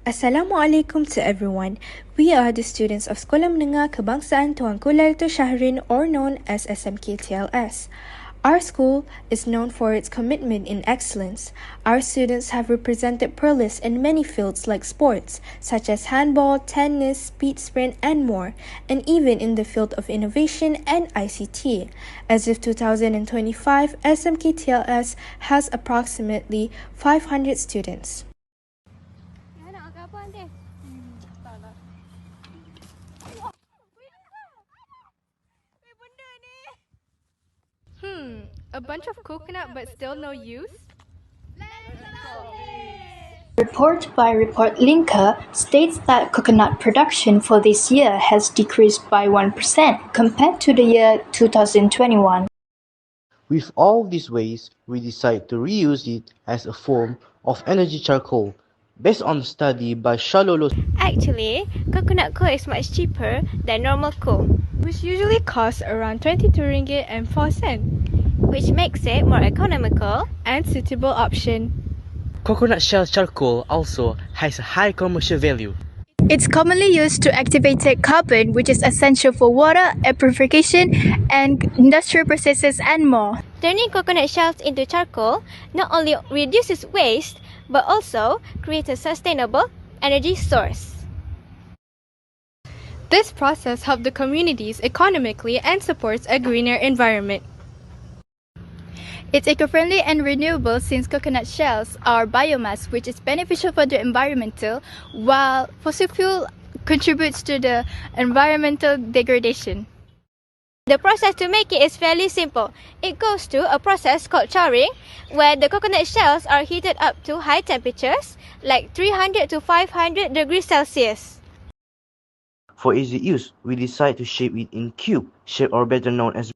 Assalamualaikum to everyone. We are the students of Sekolah Menengah Kebangsaan Tuanku Lailatul Shahreen, or known as SMKTLS. Our school is known for its commitment in excellence. Our students have represented Perlis in many fields like sports, such as handball, tennis, speed sprint, and more, and even in the field of innovation and ICT. As of 2025, SMKTLS has approximately 500 students. A bunch of coconut but still no use? Report by Report Linker states that coconut production for this year has decreased by 1% compared to the year 2021. With all these waste, we decide to reuse it as a form of energy charcoal, based on a study by Shalolo. Actually, coconut coal is much cheaper than normal coal, Which usually costs around 22 ringgit and 4 cents, which makes it more economical and suitable option. Coconut shell charcoal also has a high commercial value. It's commonly used to activate carbon, which is essential for water, air purification, and industrial processes and more. Turning coconut shells into charcoal not only reduces waste, but also creates a sustainable energy source. This process helps the communities economically and supports a greener environment. It's eco-friendly and renewable since coconut shells are biomass, which is beneficial for the environmental, while fossil fuel contributes to the environmental degradation. The process to make it is fairly simple. It goes through a process called charring, where the coconut shells are heated up to high temperatures, like 300 to 500 degrees Celsius. For easy use, we decide to shape it in cube shape, or better known as.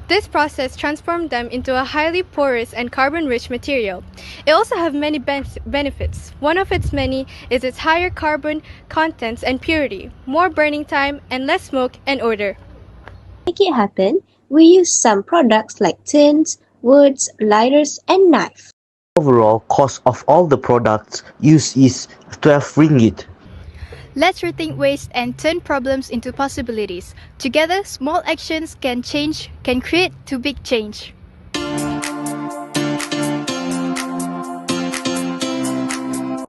This process transformed them into a highly porous and carbon-rich material. It also has many benefits. One of its many is its higher carbon contents and purity, more burning time, and less smoke and odor. To make it happen, we use some products like tins, woods, lighters, and knife. Overall cost of all the products used is 12 ringgit. Let's rethink waste and turn problems into possibilities. Together, small actions can create big change.